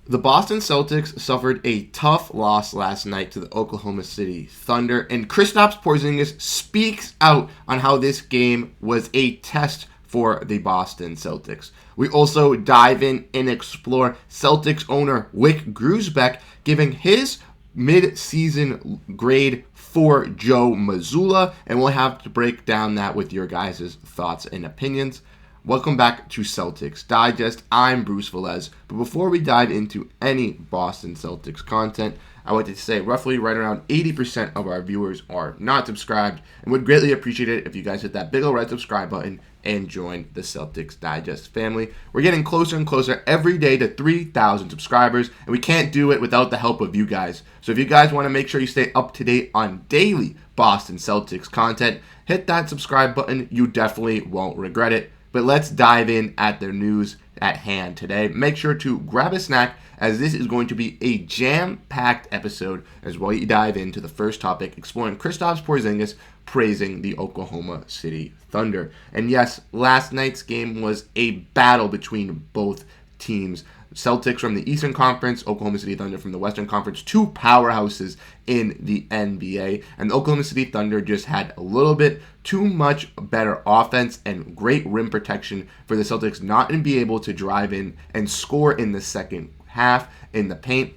The Boston Celtics suffered a tough loss last night to the Oklahoma City Thunder, and Kristaps Porzingis speaks out on how this game was a test for the Boston Celtics. We also dive in and explore Celtics owner Wyc Grousbeck giving his mid-season grade for Joe Mazzulla, and we'll have to break down that with your guys' thoughts and opinions. Welcome back to Celtics Digest. I'm Bruce Veliz. But before we dive into any Boston Celtics content, I want to say roughly right around 80% of our viewers are not subscribed, and would greatly appreciate it if you guys hit that big old red subscribe button and join the Celtics Digest family. We're getting closer and closer every day to 3,000 subscribers, and we can't do it without the help of you guys. So if you guys want to make sure you stay up to date on daily Boston Celtics content, hit that subscribe button. You definitely won't regret it. But let's dive in at the news at hand today. Make sure to grab a snack, as this is going to be a jam-packed episode as we dive into the first topic, exploring Kristaps Porzingis praising the Oklahoma City Thunder. And yes, last night's game was a battle between both teams. Celtics from the Eastern Conference, Oklahoma City Thunder from the Western Conference, two powerhouses in the NBA. And the Oklahoma City Thunder just had a little bit too much better offense and great rim protection for the Celtics not to be able to drive in and score in the second half in the paint.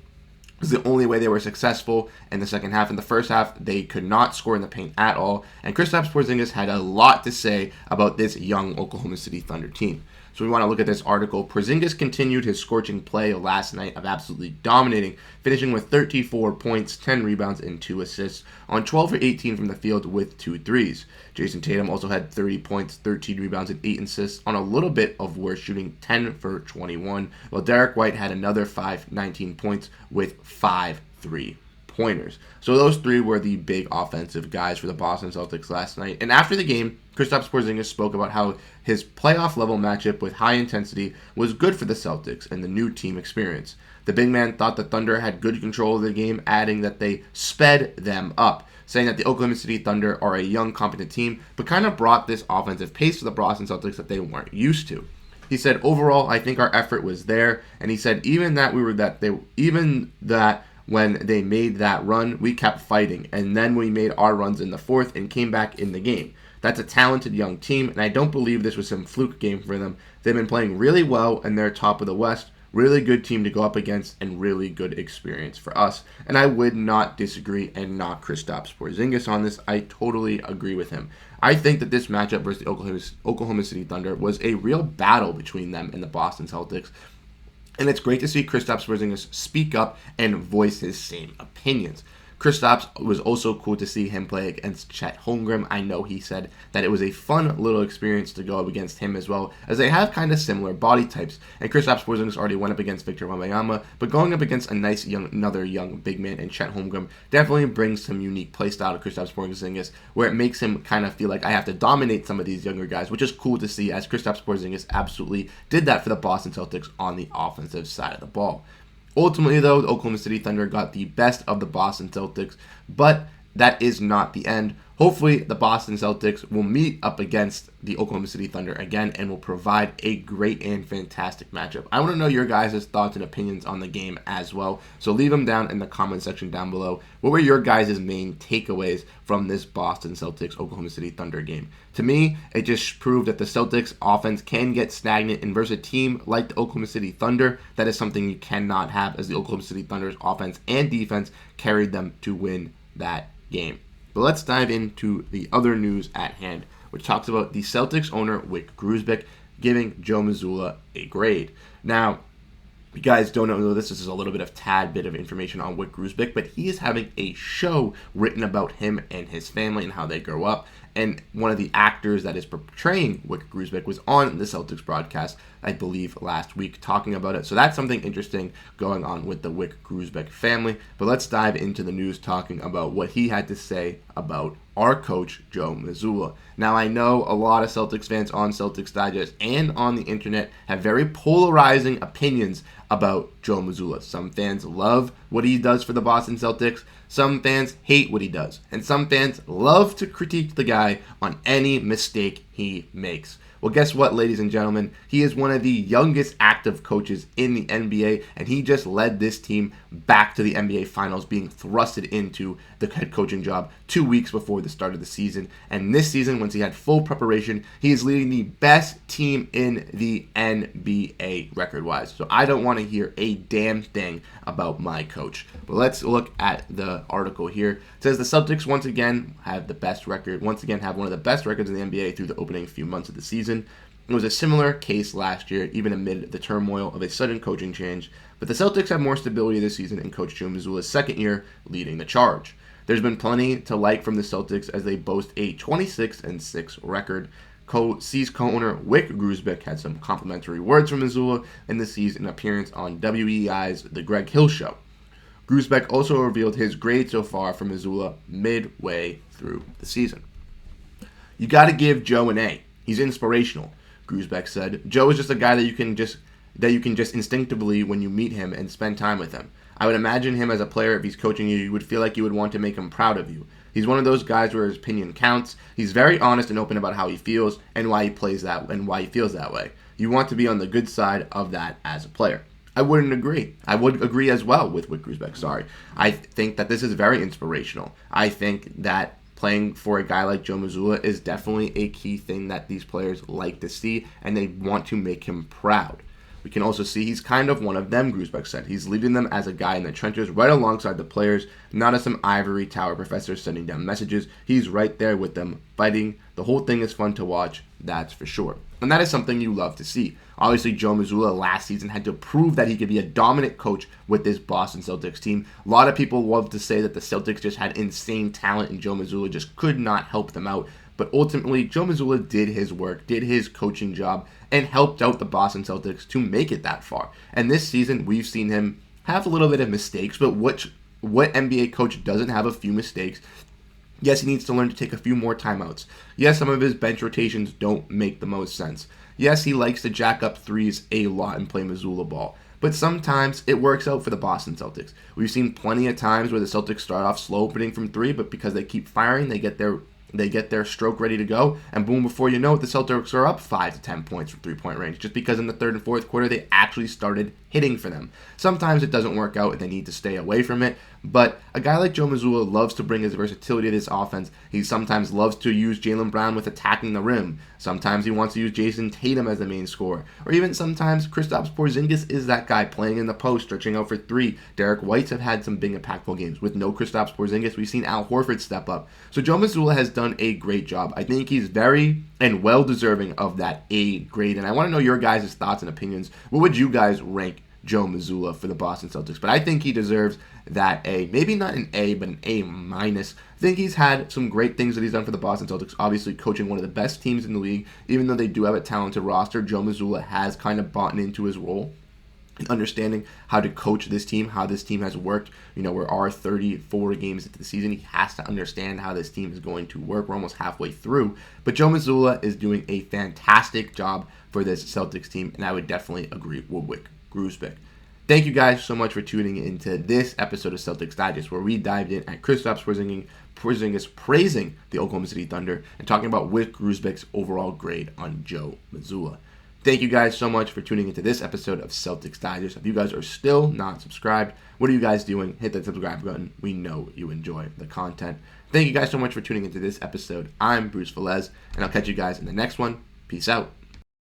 It was the only way they were successful in the second half. In the first half, they could not score in the paint at all. And Kristaps Porzingis had a lot to say about this young Oklahoma City Thunder team. So we want to look at this article. Porzingis continued his scorching play last night of absolutely dominating, finishing with 34 points, 10 rebounds, and 2 assists on 12 for 18 from the field with 2 threes. Jayson Tatum also had 30 points, 13 rebounds, and 8 assists on a little bit of worse shooting, 10 for 21, while Derrick White had another 19 points with 5 3-pointers. So those three were the big offensive guys for the Boston Celtics last night. And after the game, Kristaps Porzingis spoke about how his playoff-level matchup with high intensity was good for the Celtics and the new team experience. The big man thought the Thunder had good control of the game, adding that they sped them up, saying that the Oklahoma City Thunder are a young, competent team, but kind of brought this offensive pace to the Boston Celtics that they weren't used to. He said, overall, I think our effort was there, and he said even that when they made that run, we kept fighting, and then we made our runs in the fourth and came back in the game. That's a talented young team, and I don't believe this was some fluke game for them. They've been playing really well, and they're top of the West. Really good team to go up against, and really good experience for us. And I would not disagree and knock Kristaps Porzingis on this. I totally agree with him. I think that this matchup versus the Oklahoma City Thunder was a real battle between them and the Boston Celtics. And it's great to see Kristaps Porzingis speak up and voice his same opinions. Kristaps was also cool to see him play against Chet Holmgren. I know he said that it was a fun little experience to go up against him as well, as they have kind of similar body types. And Kristaps Porzingis already went up against Victor Wembanyama, but going up against another young big man in Chet Holmgren definitely brings some unique play style to Kristaps Porzingis, where it makes him kind of feel like I have to dominate some of these younger guys, which is cool to see, as Kristaps Porzingis absolutely did that for the Boston Celtics on the offensive side of the ball. Ultimately, though, the Oklahoma City Thunder got the best of the Boston Celtics, but that is not the end. Hopefully, the Boston Celtics will meet up against the Oklahoma City Thunder again and will provide a great and fantastic matchup. I want to know your guys' thoughts and opinions on the game as well, so leave them down in the comment section down below. What were your guys' main takeaways from this Boston Celtics Oklahoma City Thunder game? To me, it just proved that the Celtics offense can get stagnant, and versus a team like the Oklahoma City Thunder, that is something you cannot have, as the Oklahoma City Thunder's offense and defense carried them to win that game. But let's dive into the other news at hand, which talks about the Celtics owner, Wyc Grousbeck, giving Joe Mazzulla a grade. Now, if you guys don't know this is a little bit of information on Wyc Grousbeck, but he is having a show written about him and his family and how they grow up. And one of the actors that is portraying Wyc Grousbeck was on the Celtics broadcast, I believe, last week, talking about it. So that's something interesting going on with the Wyc Grousbeck family. But let's dive into the news, talking about what he had to say about our coach, Joe Mazzulla. Now, I know a lot of Celtics fans on Celtics Digest and on the internet have very polarizing opinions about Joe Mazzulla. Some fans love what he does for the Boston Celtics. Some fans hate what he does. And some fans love to critique the guy on any mistake he makes. Well, guess what, ladies and gentlemen? He is one of the youngest active coaches in the NBA, and he just led this team back to the NBA Finals, being thrusted into the head coaching job 2 weeks before the start of the season. And this season, once he had full preparation, he is leading the best team in the NBA record-wise. So I don't want to hear a damn thing about my coach. But let's look at the article here. It says the Celtics once again have one of the best records in the NBA through the opening few months of the season. It was a similar case last year, even amid the turmoil of a sudden coaching change. But the Celtics have more stability this season in Coach Joe Mazzulla's second year leading the charge. There's been plenty to like from the Celtics as they boast a 26-6 record. C's co-owner Wyc Grousbeck had some complimentary words from Mazzulla in the season appearance on WEI's The Greg Hill Show. Grousbeck also revealed his grade so far from Mazzulla midway through the season. You got to give Joe an A. He's inspirational, Grousbeck said. Joe is just a guy that you can just instinctively, when you meet him and spend time with him. I would imagine him as a player, if he's coaching you, you would feel like you would want to make him proud of you. He's one of those guys where his opinion counts. He's very honest and open about how he feels and why he plays that and why he feels that way. You want to be on the good side of that as a player. I wouldn't agree. I would agree as well with Wyc Grousbeck. I think that this is very inspirational. I think that playing for a guy like Joe Mazzulla is definitely a key thing that these players like to see, and they want to make him proud. We can also see he's kind of one of them, Grousbeck said. He's leading them as a guy in the trenches right alongside the players, not as some ivory tower professor sending down messages. He's right there with them, fighting. The whole thing is fun to watch, that's for sure. And that is something you love to see. Obviously, Joe Mazzulla last season had to prove that he could be a dominant coach with this Boston Celtics team. A lot of people love to say that the Celtics just had insane talent and Joe Mazzulla just could not help them out. But ultimately, Joe Mazzulla did his work, did his coaching job, and helped out the Boston Celtics to make it that far. And this season, we've seen him have a little bit of mistakes, but what NBA coach doesn't have a few mistakes? Yes, he needs to learn to take a few more timeouts. Yes, some of his bench rotations don't make the most sense. Yes, he likes to jack up threes a lot and play Mazzulla ball. But sometimes it works out for the Boston Celtics. We've seen plenty of times where the Celtics start off slow opening from three, but because they keep firing, they get their stroke ready to go, and boom, before you know it, the Celtics are up 5 to 10 points from three-point range, just because in the third and fourth quarter, they actually started hitting for them. Sometimes it doesn't work out, and they need to stay away from it, but a guy like Joe Mazzulla loves to bring his versatility to this offense. He sometimes loves to use Jaylen Brown with attacking the rim. Sometimes he wants to use Jayson Tatum as the main scorer, or even sometimes Kristaps Porzingis is that guy playing in the post, stretching out for three. Derrick White's have had some big impactful games. With no Kristaps Porzingis, we've seen Al Horford step up. So Joe Mazzulla has done a great job. I think he's very and well deserving of that A grade, and I want to know your guys' thoughts and opinions. What would you guys rank Joe Mazzulla for the Boston Celtics? But I think he deserves that A. Maybe not an A, but an A-. I think he's had some great things that he's done for the Boston Celtics. Obviously, coaching one of the best teams in the league. Even though they do have a talented roster, Joe Mazzulla has kind of bought into his role, understanding how to coach this team, how this team has worked. We're 34 games into the season. He has to understand how this team is going to work. We're almost halfway through. But Joe Mazzulla is doing a fantastic job for this Celtics team, and I would definitely agree with Wyc Grousbeck. Thank you guys so much for tuning into this episode of Celtics Digest, where we dived in at Kristaps Porzingis praising the Oklahoma City Thunder and talking about Wyc Grousbeck's overall grade on Joe Mazzulla. Thank you guys so much for tuning into this episode of Celtics Digest. If you guys are still not subscribed, what are you guys doing? Hit that subscribe button. We know you enjoy the content. Thank you guys so much for tuning into this episode. I'm Bruce Veliz, and I'll catch you guys in the next one. Peace out.